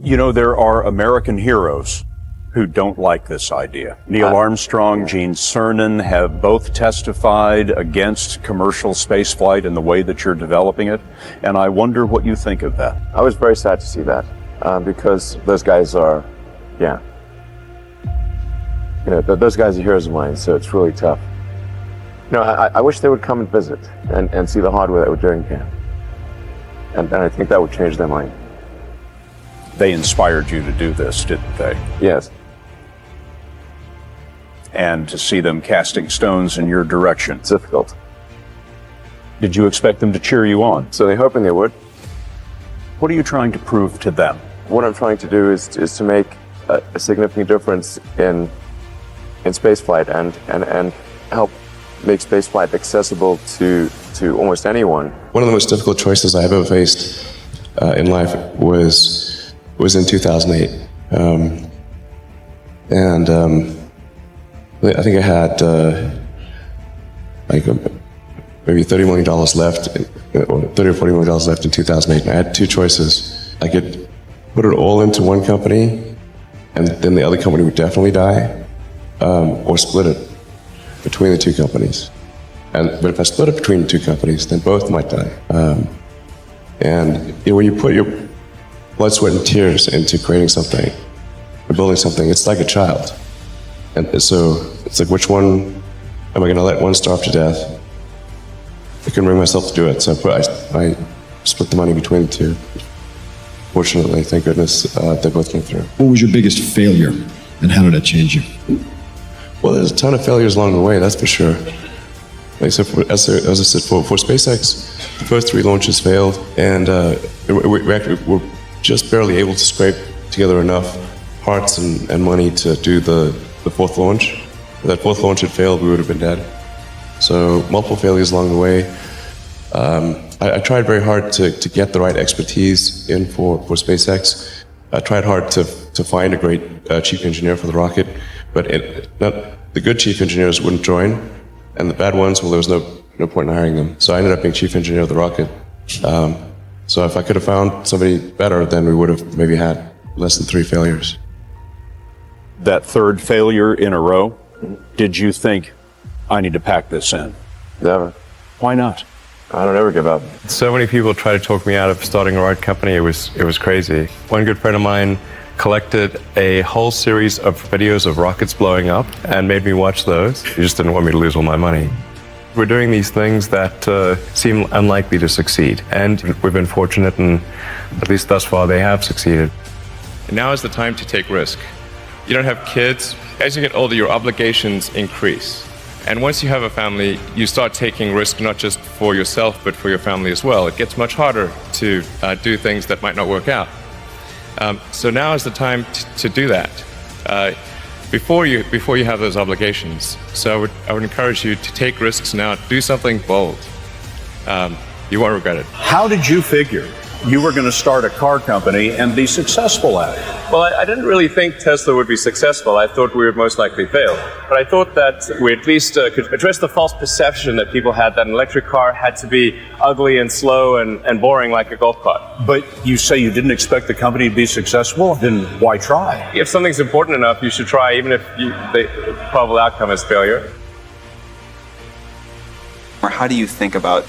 You know, there are American heroes who don't like this idea. Neil Armstrong, Gene Cernan have both testified against commercial spaceflight and the way that you're developing it, and I wonder what you think of that. I was very sad to see that, because those guys are, those guys are heroes of mine, so it's really tough. I wish they would come and visit and see the hardware that we're doing here. And I think that would change their mind. They inspired you to do this, didn't they? Yes. And to see them casting stones in your direction. It's difficult. Did you expect them to cheer you on? So they're hoping they would. What are you trying to prove to them? What I'm trying to do is to make a significant difference in spaceflight and help make spaceflight accessible to almost anyone. One of the most difficult choices I've ever faced in life was in 2008. I think I had maybe $30 million left, or $30 or $40 million left in 2008. And I had two choices. I could put it all into one company, and then the other company would definitely die, or split it between the two companies. But if I split it between the two companies, then both might die. When you put your blood, sweat, and tears into creating something, or building something, it's like a child. And so it's like, which one am I going to let one starve to death? I couldn't bring myself to do it, so I split the money between the two. Fortunately, thank goodness, they both came through. What was your biggest failure, and how did that change you? Well, there's a ton of failures along the way, that's for sure. As I said, for SpaceX, the first 3 launches failed, and we actually were just barely able to scrape together enough parts and money to do the 4th launch. If that 4th launch had failed, we would have been dead. So multiple failures along the way. I tried very hard to get the right expertise in for SpaceX. I tried hard to find a great chief engineer for the rocket, but the good chief engineers wouldn't join, and the bad ones, well, there was no point in hiring them. So I ended up being chief engineer of the rocket. So if I could have found somebody better, then we would have maybe had less than 3 failures. That 3rd failure in a row, did you think, I need to pack this in? Never. Why not? I don't ever give up. So many people tried to talk me out of starting a rocket company. It was crazy. One good friend of mine collected a whole series of videos of rockets blowing up and made me watch those. He just didn't want me to lose all my money. We're doing these things that seem unlikely to succeed, and we've been fortunate, and at least thus far they have succeeded. And now is the time to take risk. You don't have kids. As you get older, your obligations increase. And once you have a family, you start taking risk not just for yourself, but for your family as well. It gets much harder to do things that might not work out. So now is the time to do that before you have those obligations. So I would encourage you to take risks now. Do something bold. You won't regret it. How did you figure you were going to start a car company and be successful at it? Well, I didn't really think Tesla would be successful. I thought we would most likely fail. But I thought that we at least could address the false perception that people had that an electric car had to be ugly and slow and boring like a golf cart. But you say you didn't expect the company to be successful, then why try? If something's important enough, you should try, even if the probable outcome is failure. Or how do you think about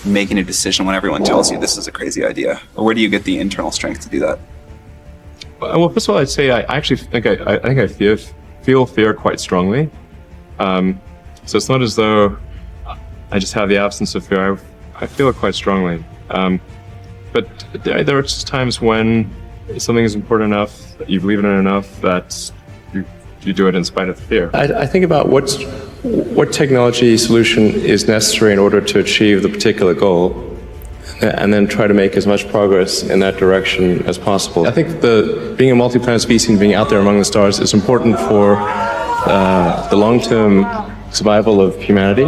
making a decision when everyone tells you this is a crazy idea? Or where do you get the internal strength to do that? Well, first of all, I'd say I actually think I feel fear quite strongly. So it's not as though I just have the absence of fear. I feel it quite strongly. But there are just times when something is important enough, that you believe in it enough, that you do it in spite of the fear. I think about what technology solution is necessary in order to achieve the particular goal, and then try to make as much progress in that direction as possible. I think being a multi-planet species and being out there among the stars is important for the long-term survival of humanity,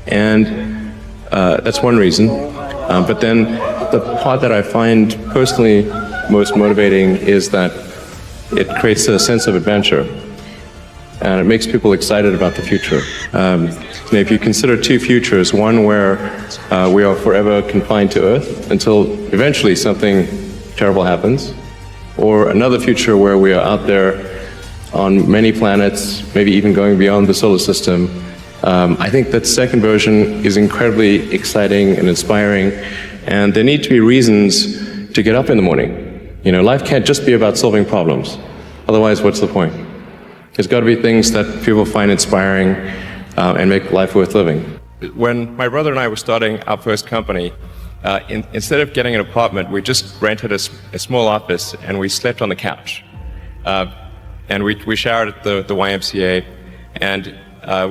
and that's one reason. But then the part that I find personally most motivating is that it creates a sense of adventure, and it makes people excited about the future. If you consider 2 futures, one where we are forever confined to Earth until eventually something terrible happens, or another future where we are out there on many planets, maybe even going beyond the solar system, I think that second version is incredibly exciting and inspiring, and there need to be reasons to get up in the morning. You know, life can't just be about solving problems. Otherwise, what's the point? There's got to be things that people find inspiring and make life worth living. When my brother and I were starting our first company, instead of getting an apartment, we just rented a small office and we slept on the couch. And we showered at the YMCA, and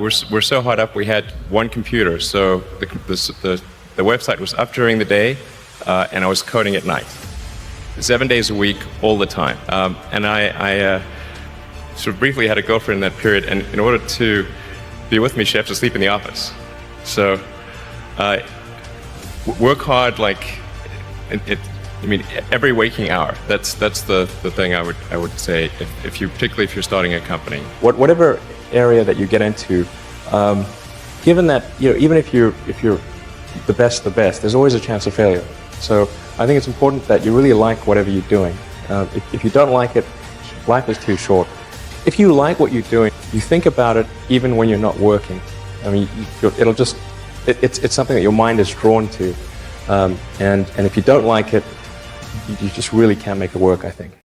we're so hot up we had one computer, so the website was up during the day, and I was coding at night, 7 days a week, all the time. And I sort of briefly had a girlfriend in that period, and in order to be with me, she had to sleep in the office. So work hard, like every waking hour. That's the thing I would say if you, particularly if you're starting a company. Whatever area that you get into, given that, you know, even if you're the best, there's always a chance of failure. So I think it's important that you really like whatever you're doing. If you don't like it, life is too short. If you like what you're doing, you think about it even when you're not working. I mean, it's something that your mind is drawn to. And if you don't like it, you just really can't make it work, I think.